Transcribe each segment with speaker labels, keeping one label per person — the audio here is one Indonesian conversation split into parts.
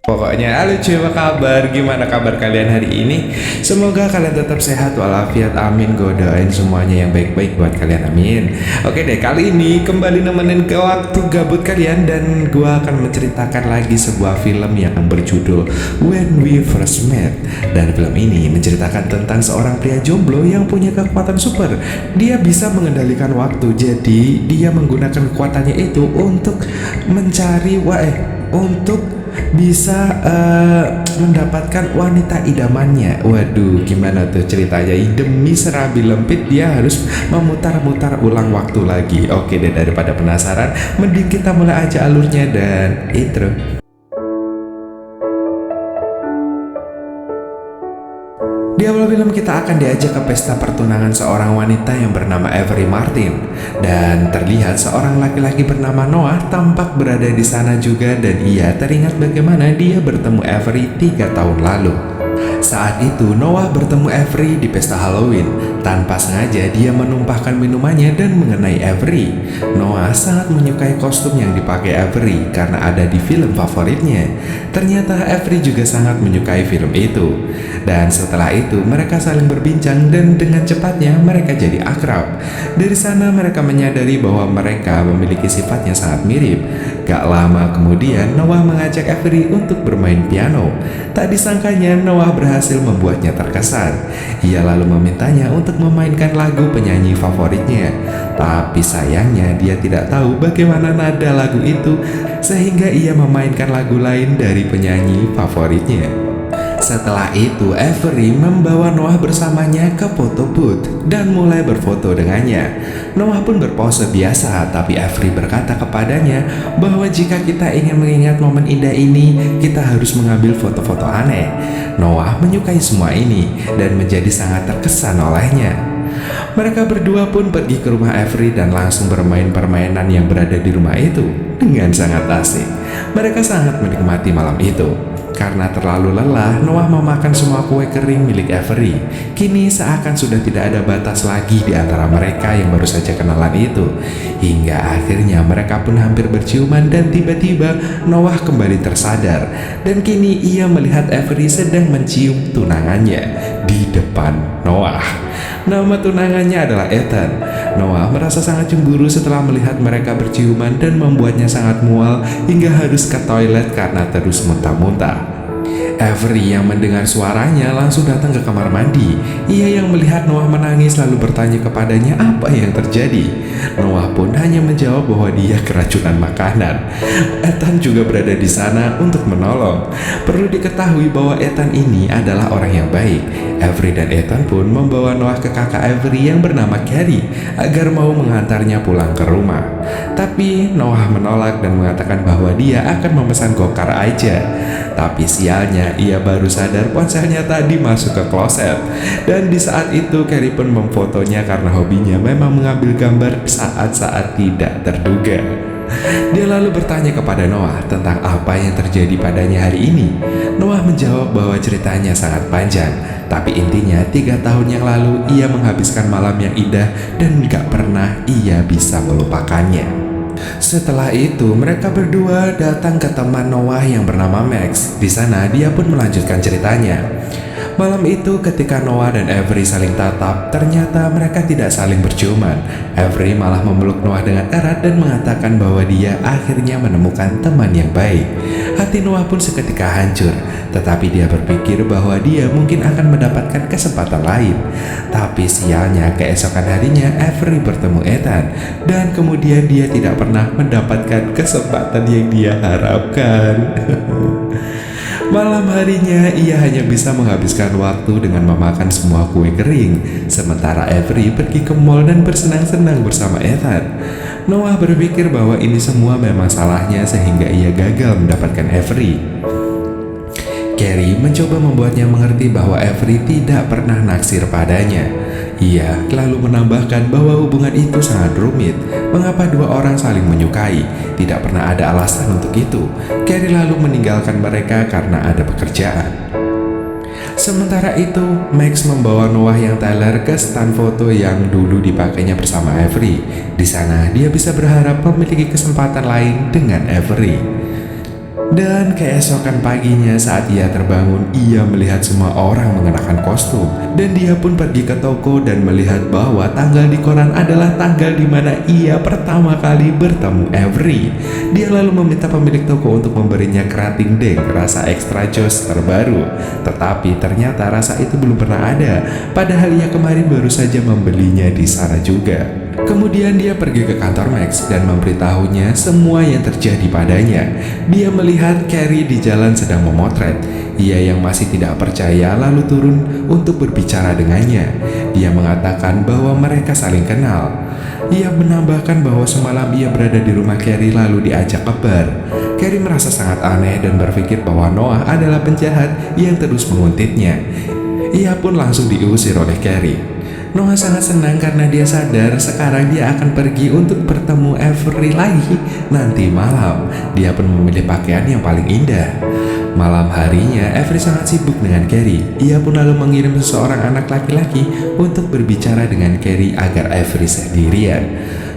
Speaker 1: Pokoknya halo cuy, apa kabar? Gimana kabar kalian hari ini? Semoga kalian tetap sehat walafiat, amin. Gue doain semuanya yang baik-baik buat kalian, amin. Oke deh, kali ini kembali nemenin ke waktu gabut kalian. Dan gue akan menceritakan lagi sebuah film yang berjudul When We First Met. Dan film ini menceritakan tentang seorang pria jomblo yang punya kekuatan super. Dia bisa mengendalikan waktu, jadi dia menggunakan kekuatannya itu untuk mencari untuk bisa mendapatkan wanita idamannya. Waduh, gimana tuh ceritanya? Demi serabi lempit dia harus memutar-mutar ulang waktu lagi. Oke deh, daripada penasaran, mending kita mulai aja alurnya dan intro. Di awal film kita akan diajak ke pesta pertunangan seorang wanita yang bernama Avery Martin. Dan terlihat seorang laki-laki bernama Noah tampak berada di sana juga, dan ia teringat bagaimana dia bertemu Avery 3 tahun lalu. Saat itu Noah bertemu Avery di pesta Halloween. Tanpa sengaja dia menumpahkan minumannya dan mengenai Avery. Noah sangat menyukai kostum yang dipakai Avery karena ada di film favoritnya. Ternyata Avery juga sangat menyukai film itu. Dan setelah itu mereka saling berbincang dan dengan cepatnya mereka jadi akrab. Dari sana mereka menyadari bahwa mereka memiliki sifat yang sangat mirip. Gak lama kemudian Noah mengajak Avery untuk bermain piano. Tak disangkanya Noah berhasil membuatnya terkesan. Ia lalu memintanya untuk memainkan lagu penyanyi favoritnya. Tapi sayangnya dia tidak tahu bagaimana nada lagu itu, sehingga ia memainkan lagu lain dari penyanyi favoritnya. Setelah itu, Avery membawa Noah bersamanya ke foto booth dan mulai berfoto dengannya. Noah pun berpose biasa, tapi Avery berkata kepadanya bahwa jika kita ingin mengingat momen indah ini, kita harus mengambil foto-foto aneh. Noah menyukai semua ini dan menjadi sangat terkesan olehnya. Mereka berdua pun pergi ke rumah Avery dan langsung bermain permainan yang berada di rumah itu dengan sangat asik. Mereka sangat menikmati malam itu. Karena terlalu lelah, Noah memakan semua kue kering milik Avery. Kini seakan sudah tidak ada batas lagi di antara mereka yang baru saja kenalan itu. Hingga akhirnya mereka pun hampir berciuman dan tiba-tiba Noah kembali tersadar. Dan kini ia melihat Avery sedang mencium tunangannya di depan Noah. Nama tunangannya adalah Ethan. Noah merasa sangat cemburu setelah melihat mereka berciuman dan membuatnya sangat mual hingga harus ke toilet karena terus muntah-muntah. Avery yang mendengar suaranya langsung datang ke kamar mandi. Ia yang melihat Noah menangis lalu bertanya kepadanya apa yang terjadi. Noah pun hanya menjawab bahwa dia keracunan makanan. Ethan juga berada di sana untuk menolong. Perlu diketahui bahwa Ethan ini adalah orang yang baik. Avery dan Ethan pun membawa Noah ke kakak Avery yang bernama Carrie agar mau mengantarnya pulang ke rumah. Tapi Noah menolak dan mengatakan bahwa dia akan memesan gokar aja. Tapi sialnya, ia baru sadar ponselnya tadi masuk ke kloset. Dan di saat itu Carrie pun memfotonya karena hobinya memang mengambil gambar saat-saat tidak terduga. Dia lalu bertanya kepada Noah tentang apa yang terjadi padanya hari ini. Noah menjawab bahwa ceritanya sangat panjang, tapi intinya 3 tahun yang lalu ia menghabiskan malam yang indah dan gak pernah ia bisa melupakannya. Setelah itu, mereka berdua datang ke teman Noah yang bernama Max. Di sana, dia pun melanjutkan ceritanya. Malam itu, ketika Noah dan Avery saling tatap, ternyata mereka tidak saling berciuman. Avery malah memeluk Noah dengan erat dan mengatakan bahwa dia akhirnya menemukan teman yang baik. Hati Noah pun seketika hancur, tetapi dia berpikir bahwa dia mungkin akan mendapatkan kesempatan lain. Tapi sialnya, keesokan harinya Avery bertemu Ethan, dan kemudian dia tidak pernah mendapatkan kesempatan yang dia harapkan. Malam harinya ia hanya bisa menghabiskan waktu dengan memakan semua kue kering, sementara Avery pergi ke mall dan bersenang-senang bersama Ethan. Noah berpikir bahwa ini semua memang salahnya sehingga ia gagal mendapatkan Avery. Carrie mencoba membuatnya mengerti bahwa Avery tidak pernah naksir padanya. Ia lalu menambahkan bahwa hubungan itu sangat rumit. Mengapa dua orang saling menyukai? Tidak pernah ada alasan untuk itu. Carrie lalu meninggalkan mereka karena ada pekerjaan. Sementara itu, Max membawa Noah yang teler ke stand foto yang dulu dipakainya bersama Avery. Di sana, dia bisa berharap memiliki kesempatan lain dengan Avery. Dan keesokan paginya saat ia terbangun, ia melihat semua orang mengenakan kostum. Dan dia pun pergi ke toko dan melihat bahwa tanggal di koran adalah tanggal di mana ia pertama kali bertemu Avery. Dia lalu meminta pemilik toko untuk memberinya kerating deng rasa extra joss terbaru. Tetapi ternyata rasa itu belum pernah ada, padahal ia kemarin baru saja membelinya di sana juga. Kemudian dia pergi ke kantor Max dan memberitahunya semua yang terjadi padanya. Dia melihat Carrie di jalan sedang memotret. Ia yang masih tidak percaya lalu turun untuk berbicara dengannya. Dia mengatakan bahwa mereka saling kenal. Ia menambahkan bahwa semalam ia berada di rumah Carrie lalu diajak ke bar. Carrie merasa sangat aneh dan berpikir bahwa Noah adalah penjahat yang terus menguntitnya. Ia pun langsung diusir oleh Carrie. Noah sangat senang karena dia sadar sekarang dia akan pergi untuk bertemu Avery lagi nanti malam. Dia pun memilih pakaian yang paling indah. Malam harinya, Avery sangat sibuk dengan Carrie. Ia pun lalu mengirim seseorang anak laki-laki untuk berbicara dengan Carrie agar Avery sendirian.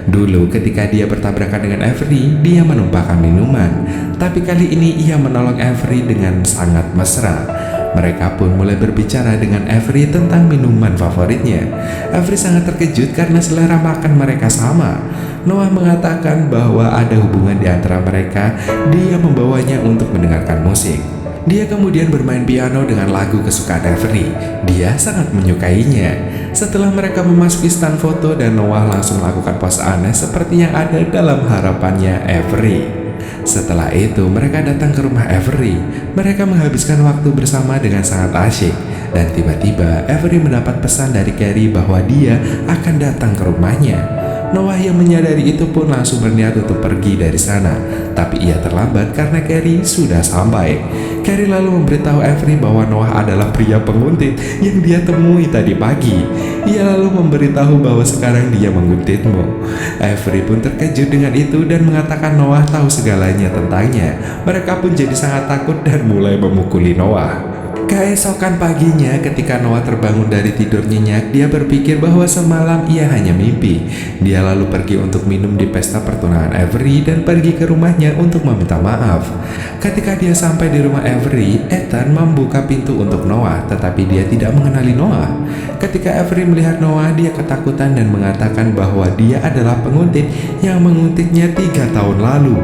Speaker 1: Dulu ketika dia bertabrakan dengan Avery, dia menumpahkan minuman. Tapi kali ini ia menolong Avery dengan sangat mesra. Mereka pun mulai berbicara dengan Avery tentang minuman favoritnya. Avery sangat terkejut karena selera makan mereka sama. Noah mengatakan bahwa ada hubungan di antara mereka. Dia membawanya untuk mendengarkan musik. Dia kemudian bermain piano dengan lagu kesukaan Avery. Dia sangat menyukainya. Setelah mereka memasuki stand foto dan Noah langsung melakukan pose aneh seperti yang ada dalam harapannya Avery. Setelah itu mereka datang ke rumah Avery. Mereka menghabiskan waktu bersama dengan sangat asyik. Dan tiba-tiba Avery mendapat pesan dari Carrie bahwa dia akan datang ke rumahnya. Noah yang menyadari itu pun langsung berniat untuk pergi dari sana. Tapi ia terlambat karena Carrie sudah sampai. Carrie lalu memberitahu Avery bahwa Noah adalah pria penguntit yang dia temui tadi pagi. Ia lalu memberitahu bahwa sekarang dia menguntitmu. Avery pun terkejut dengan itu dan mengatakan Noah tahu segalanya tentangnya. Mereka pun jadi sangat takut dan mulai memukuli Noah. Keesokan paginya ketika Noah terbangun dari tidur nyenyak, dia berpikir bahwa semalam ia hanya mimpi. Dia lalu pergi untuk minum di pesta pertunangan Avery dan pergi ke rumahnya untuk meminta maaf. Ketika dia sampai di rumah Avery, Ethan membuka pintu untuk Noah, tetapi dia tidak mengenali Noah. Ketika Avery melihat Noah, dia ketakutan dan mengatakan bahwa dia adalah penguntit yang menguntitnya 3 tahun lalu.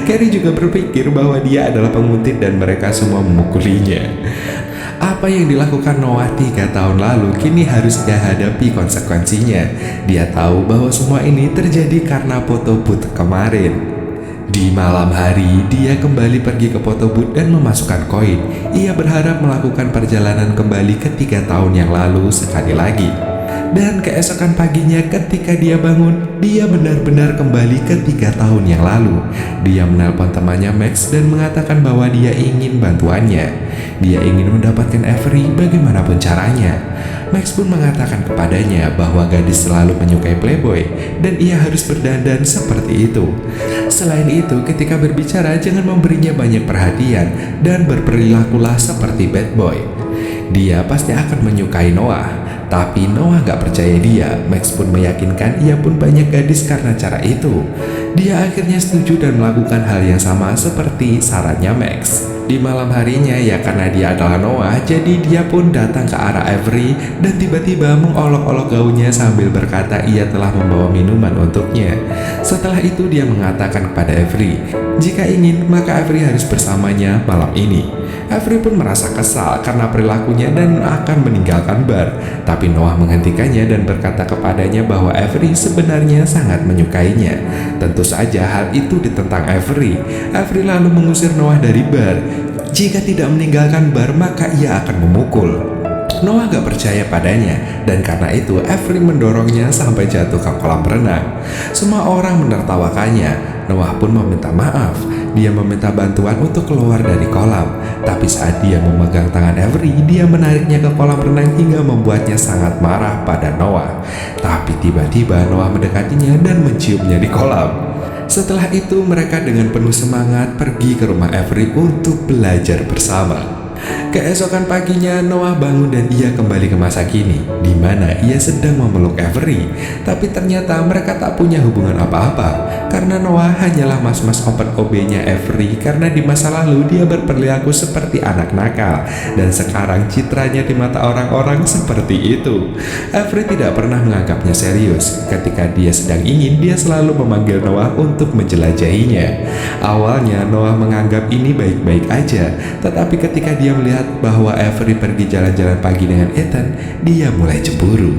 Speaker 1: Carrie juga berpikir bahwa dia adalah penguntit dan mereka semua memukulinya. Apa yang dilakukan Noah 3 tahun lalu kini harus dia hadapi konsekuensinya. Dia tahu bahwa semua ini terjadi karena foto booth kemarin. Di malam hari, dia kembali pergi ke foto booth dan memasukkan koin. Ia berharap melakukan perjalanan kembali ke 3 tahun yang lalu sekali lagi. Dan keesokan paginya ketika dia bangun, dia benar-benar kembali ke 3 tahun yang lalu. Dia menelpon temannya Max dan mengatakan bahwa dia ingin bantuannya. Dia ingin mendapatkan Avery bagaimanapun caranya. Max pun mengatakan kepadanya bahwa gadis selalu menyukai playboy dan ia harus berdandan seperti itu. Selain itu, ketika berbicara jangan memberinya banyak perhatian dan berperilakulah seperti bad boy. Dia pasti akan menyukai Noah. Tapi Noah gak percaya dia. Max pun meyakinkan ia pun banyak gadis karena cara itu. Dia akhirnya setuju dan melakukan hal yang sama seperti sarannya Max. Di malam harinya ya karena dia adalah Noah, jadi dia pun datang ke arah Avery dan tiba-tiba mengolok-olok gaunnya sambil berkata ia telah membawa minuman untuknya. Setelah itu dia mengatakan kepada Avery, jika ingin maka Avery harus bersamanya malam ini. Avery pun merasa kesal karena perilakunya dan akan meninggalkan bar. Tapi Noah menghentikannya dan berkata kepadanya bahwa Avery sebenarnya sangat menyukainya. Tentu saja hal itu ditentang Avery. Avery lalu mengusir Noah dari bar. Jika tidak meninggalkan bar maka ia akan memukul. Noah gak percaya padanya dan karena itu Avery mendorongnya sampai jatuh ke kolam renang. Semua orang menertawakannya. Noah pun meminta maaf. Dia meminta bantuan untuk keluar dari kolam. Tapi saat dia memegang tangan Avery, dia menariknya ke kolam renang hingga membuatnya sangat marah pada Noah. Tapi tiba-tiba Noah mendekatinya dan menciumnya di kolam. Setelah itu mereka dengan penuh semangat pergi ke rumah Avery untuk belajar bersama. Keesokan paginya, Noah bangun dan ia kembali ke masa kini, di mana ia sedang memeluk Avery. Tapi ternyata mereka tak punya hubungan apa-apa, karena Noah hanyalah mas-mas open OB-nya Avery karena di masa lalu dia berperilaku seperti anak nakal, dan sekarang citranya di mata orang-orang seperti itu. Avery tidak pernah menganggapnya serius. Ketika dia sedang ingin, dia selalu memanggil Noah untuk menjelajahinya. Awalnya Noah menganggap ini baik-baik aja, tetapi ketika dia melihat bahwa Avery pergi jalan-jalan pagi dengan Ethan, dia mulai cemburu.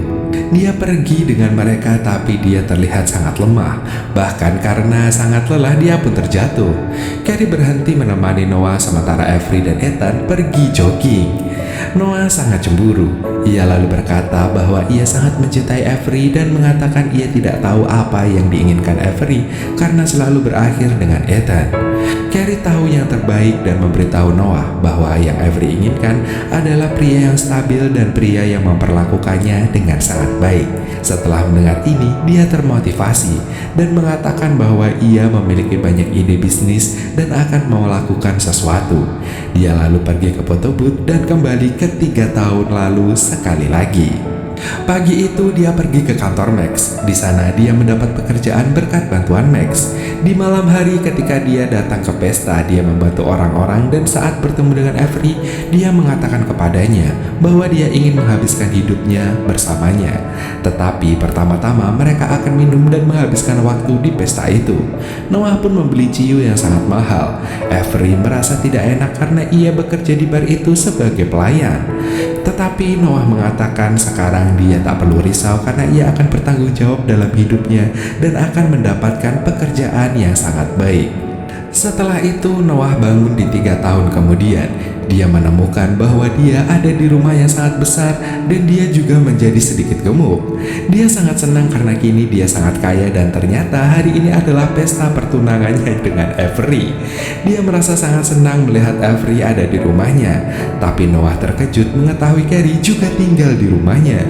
Speaker 1: Dia pergi dengan mereka tapi dia terlihat sangat lemah. Bahkan karena sangat lelah dia pun terjatuh. Carrie berhenti menemani Noah sementara Avery dan Ethan pergi jogging. Noah sangat cemburu. Ia lalu berkata bahwa ia sangat mencintai Avery dan mengatakan ia tidak tahu apa yang diinginkan Avery karena selalu berakhir dengan Ethan. Carrie tahu yang terbaik dan memberitahu Noah bahwa yang Avery inginkan adalah pria yang stabil dan pria yang memperlakukannya dengan sangat baik. Setelah mendengar ini, dia termotivasi dan mengatakan bahwa ia memiliki banyak ide bisnis dan akan melakukan sesuatu. Dia lalu pergi ke photo booth dan kembali ke 3 tahun lalu sekali lagi. Pagi itu dia pergi ke kantor Max. Di sana dia mendapat pekerjaan berkat bantuan Max. Di malam hari ketika dia datang ke pesta, dia membantu orang-orang dan saat bertemu dengan Avery, dia mengatakan kepadanya bahwa dia ingin menghabiskan hidupnya bersamanya. Tetapi pertama-tama mereka akan minum dan menghabiskan waktu di pesta itu. Noah pun membeli ciu yang sangat mahal. Avery merasa tidak enak karena ia bekerja di bar itu sebagai pelayan. Tetapi Noah mengatakan sekarang dia tak perlu risau karena ia akan bertanggung jawab dalam hidupnya dan akan mendapatkan pekerjaan yang sangat baik. Setelah itu Noah bangun di 3 tahun kemudian. Dia menemukan bahwa dia ada di rumah yang sangat besar dan dia juga menjadi sedikit gemuk. Dia sangat senang karena kini dia sangat kaya dan ternyata hari ini adalah pesta pertunangannya dengan Avery. Dia merasa sangat senang melihat Avery ada di rumahnya. Tapi Noah terkejut mengetahui Carrie juga tinggal di rumahnya.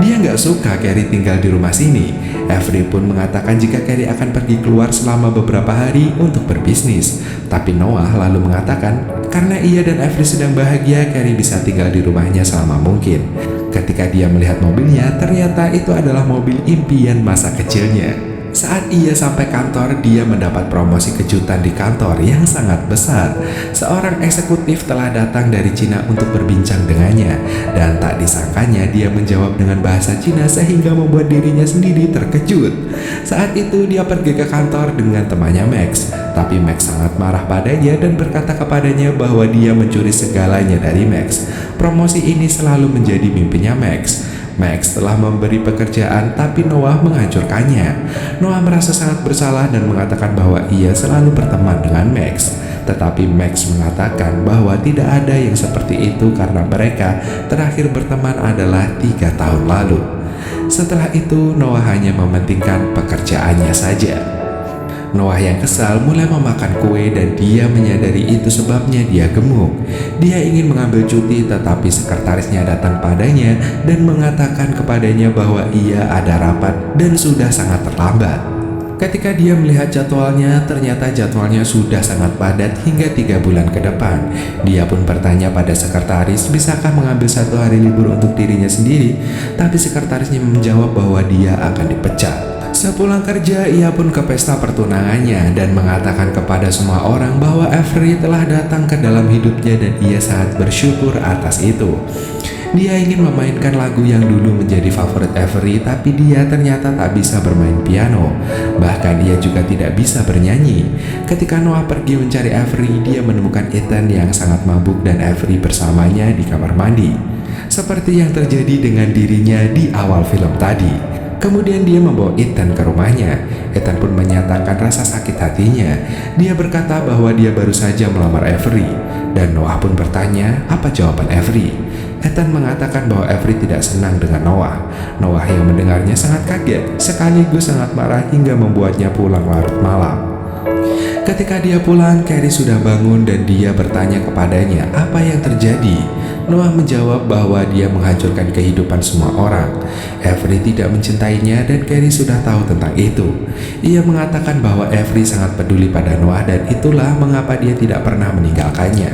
Speaker 1: Dia nggak suka Carrie tinggal di rumah sini. Avery pun mengatakan jika Carrie akan pergi keluar selama beberapa hari untuk berbisnis. Tapi Noah lalu mengatakan karena ia dan Avery sedang bahagia, Carrie bisa tinggal di rumahnya selama mungkin. Ketika dia melihat mobilnya, ternyata itu adalah mobil impian masa kecilnya. Saat ia sampai kantor, dia mendapat promosi kejutan di kantor yang sangat besar. Seorang eksekutif telah datang dari Cina untuk berbincang dengannya, dan tak disangkanya dia menjawab dengan bahasa Cina sehingga membuat dirinya sendiri terkejut. Saat itu dia pergi ke kantor dengan temannya Max, tapi Max sangat marah padanya dan berkata kepadanya bahwa dia mencuri segalanya dari Max. Promosi ini selalu menjadi mimpinya Max. Max telah memberi pekerjaan tapi Noah menghancurkannya. Noah merasa sangat bersalah dan mengatakan bahwa ia selalu berteman dengan Max. Tetapi Max mengatakan bahwa tidak ada yang seperti itu karena mereka terakhir berteman adalah 3 tahun lalu. Setelah itu Noah hanya mementingkan pekerjaannya saja. Noah yang kesal mulai memakan kue dan dia menyadari itu sebabnya dia gemuk. Dia ingin mengambil cuti tetapi sekretarisnya datang padanya dan mengatakan kepadanya bahwa ia ada rapat dan sudah sangat terlambat. Ketika dia melihat jadwalnya, ternyata jadwalnya sudah sangat padat hingga 3 bulan ke depan. Dia pun bertanya pada sekretaris, bisakah mengambil 1 hari libur untuk dirinya sendiri? Tapi sekretarisnya menjawab bahwa dia akan dipecat. Sepulang kerja, ia pun ke pesta pertunangannya dan mengatakan kepada semua orang bahwa Avery telah datang ke dalam hidupnya dan ia sangat bersyukur atas itu. Dia ingin memainkan lagu yang dulu menjadi favorit Avery, tapi dia ternyata tak bisa bermain piano. Bahkan ia juga tidak bisa bernyanyi. Ketika Noah pergi mencari Avery, dia menemukan Ethan yang sangat mabuk dan Avery bersamanya di kamar mandi. Seperti yang terjadi dengan dirinya di awal film tadi. Kemudian dia membawa Ethan ke rumahnya. Ethan pun menyatakan rasa sakit hatinya. Dia berkata bahwa dia baru saja melamar Avery. Dan Noah pun bertanya, apa jawaban Avery? Ethan mengatakan bahwa Avery tidak senang dengan Noah. Noah yang mendengarnya sangat kaget, sekaligus sangat marah hingga membuatnya pulang larut malam. Ketika dia pulang, Carrie sudah bangun dan dia bertanya kepadanya apa yang terjadi. Noah menjawab bahwa dia menghancurkan kehidupan semua orang. Avery tidak mencintainya dan Carrie sudah tahu tentang itu. Ia mengatakan bahwa Avery sangat peduli pada Noah dan itulah mengapa dia tidak pernah meninggalkannya.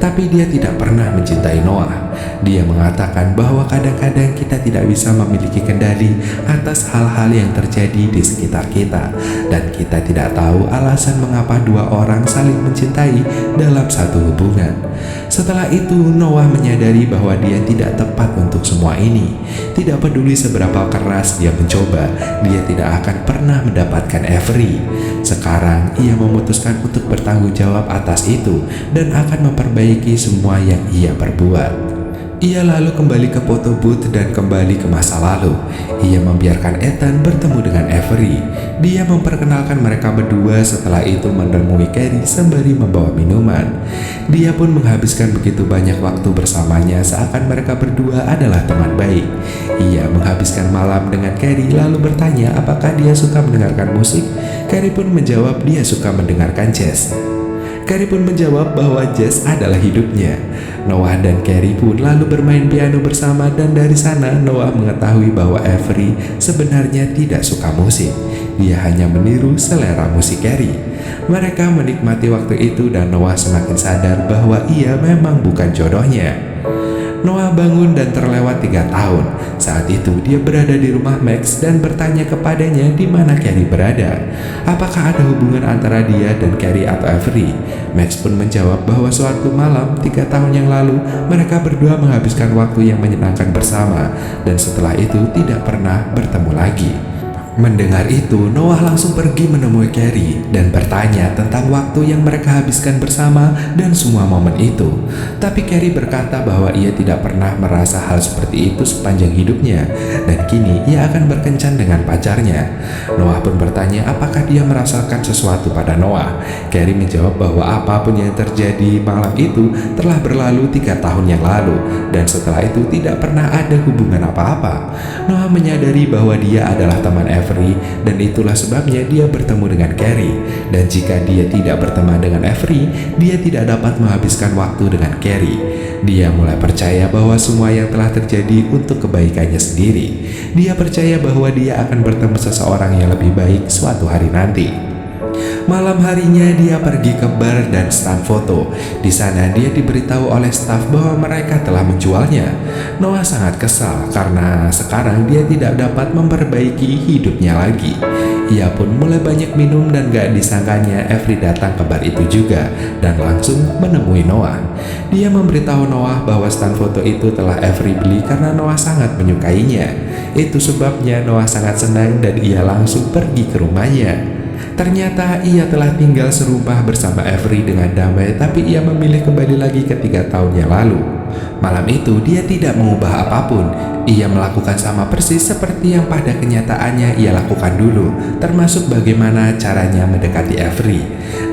Speaker 1: tapi dia tidak pernah mencintai Noah. Dia mengatakan bahwa kadang-kadang kita tidak bisa memiliki kendali atas hal-hal yang terjadi di sekitar kita, dan kita tidak tahu alasan mengapa dua orang saling mencintai dalam satu hubungan. Setelah itu, Noah menyadari bahwa dia tidak tepat untuk semua ini. Tidak peduli seberapa keras dia mencoba, dia tidak akan pernah mendapatkan Avery. Sekarang, ia memutuskan untuk bertanggung jawab atas itu dan akan memperbaiki semua yang ia perbuat. Ia lalu kembali ke foto booth dan kembali ke masa lalu. Ia membiarkan Ethan bertemu dengan Avery. Dia memperkenalkan mereka berdua, setelah itu menemui Carrie sembari membawa minuman. Dia pun menghabiskan begitu banyak waktu bersamanya seakan mereka berdua adalah teman baik. Ia menghabiskan malam dengan Carrie lalu bertanya apakah dia suka mendengarkan musik. Carrie pun menjawab dia suka mendengarkan jazz. Carrie pun menjawab bahwa jazz adalah hidupnya. Noah dan Carrie pun lalu bermain piano bersama, dan dari sana Noah mengetahui bahwa Avery sebenarnya tidak suka musik. Dia hanya meniru selera musik Carrie. Mereka menikmati waktu itu dan Noah semakin sadar bahwa ia memang bukan jodohnya. Noah bangun dan terlewat 3 tahun. Saat itu dia berada di rumah Max dan bertanya kepadanya di mana Carrie berada. Apakah ada hubungan antara dia dan Carrie atau Avery? Max pun menjawab bahwa suatu malam 3 tahun yang lalu mereka berdua menghabiskan waktu yang menyenangkan bersama, dan setelah itu tidak pernah bertemu lagi. Mendengar itu, Noah langsung pergi menemui Carrie dan bertanya tentang waktu yang mereka habiskan bersama dan semua momen itu. Tapi Carrie berkata bahwa ia tidak pernah merasa hal seperti itu sepanjang hidupnya, dan kini ia akan berkencan dengan pacarnya. Noah pun bertanya apakah dia merasakan sesuatu pada Noah. Carrie menjawab bahwa apapun yang terjadi malam itu telah berlalu 3 tahun yang lalu, dan setelah itu tidak pernah ada hubungan apa-apa. Noah menyadari bahwa dia adalah teman Avery, dan itulah sebabnya dia bertemu dengan Carrie. Dan jika dia tidak berteman dengan Avery, dia tidak dapat menghabiskan waktu dengan Carrie. Dia mulai percaya bahwa semua yang telah terjadi untuk kebaikannya sendiri. Dia percaya bahwa dia akan bertemu seseorang yang lebih baik suatu hari nanti. Malam harinya dia pergi ke bar dan stand foto. Di sana dia diberitahu oleh staf bahwa mereka telah menjualnya. Noah sangat kesal karena sekarang dia tidak dapat memperbaiki hidupnya lagi. Ia pun mulai banyak minum dan gak disangkanya Avery datang ke bar itu juga dan langsung menemui Noah. Dia memberitahu Noah bahwa stand foto itu telah Avery beli karena Noah sangat menyukainya. Itu sebabnya Noah sangat senang dan ia langsung pergi ke rumahnya. Ternyata ia telah tinggal serumah bersama Avery dengan damai, tapi ia memilih kembali lagi ke 3 tahun yang lalu. Malam itu dia tidak mengubah apapun. Ia melakukan sama persis seperti yang pada kenyataannya ia lakukan dulu, termasuk bagaimana caranya mendekati Avery.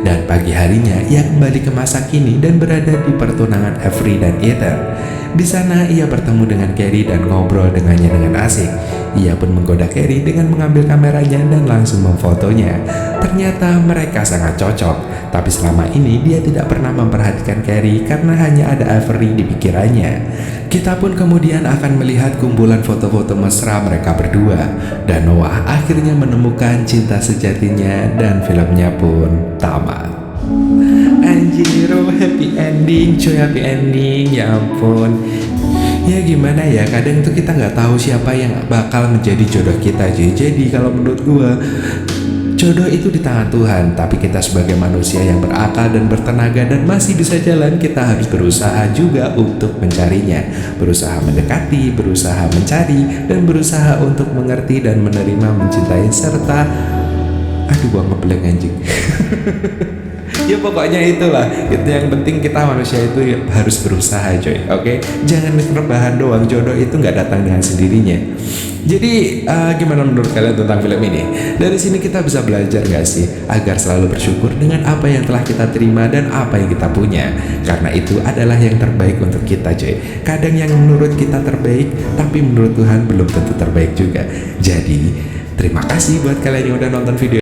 Speaker 1: Dan pagi harinya ia kembali ke masa kini dan berada di pertunangan Avery dan Ethan. Di sana ia bertemu dengan Carrie dan ngobrol dengannya dengan asik. Ia pun menggoda Carrie dengan mengambil kameranya dan langsung memfotonya. Ternyata mereka sangat cocok, tapi selama ini dia tidak pernah memperhatikan Carrie karena hanya ada Avery di pikirannya. Kita pun kemudian akan melihat kumpulan foto-foto mesra mereka berdua, dan Noah akhirnya menemukan cinta sejatinya dan filmnya pun tamat. Anjir, happy ending, coy, happy ending, ya ampun. Ya gimana ya, kadang tuh kita nggak tahu siapa yang bakal menjadi jodoh kita, cuy. Jadi kalau menurut gua, jodoh itu di tangan Tuhan, tapi kita sebagai manusia yang berakal dan bertenaga dan masih bisa jalan, kita harus berusaha juga untuk mencarinya. Berusaha mendekati, berusaha mencari, dan berusaha untuk mengerti dan menerima, mencintai, serta aduh gua ngeblank anjing. Ya pokoknya itulah, itu yang penting kita manusia itu harus berusaha, coy. Oke? Jangan rebahan doang, jodoh itu nggak datang dengan sendirinya. Jadi gimana menurut kalian tentang film ini? Dari sini kita bisa belajar nggak sih agar selalu bersyukur dengan apa yang telah kita terima dan apa yang kita punya, karena itu adalah yang terbaik untuk kita, coy. Kadang yang menurut kita terbaik, tapi menurut Tuhan belum tentu terbaik juga. Jadi terima kasih buat kalian yang udah nonton video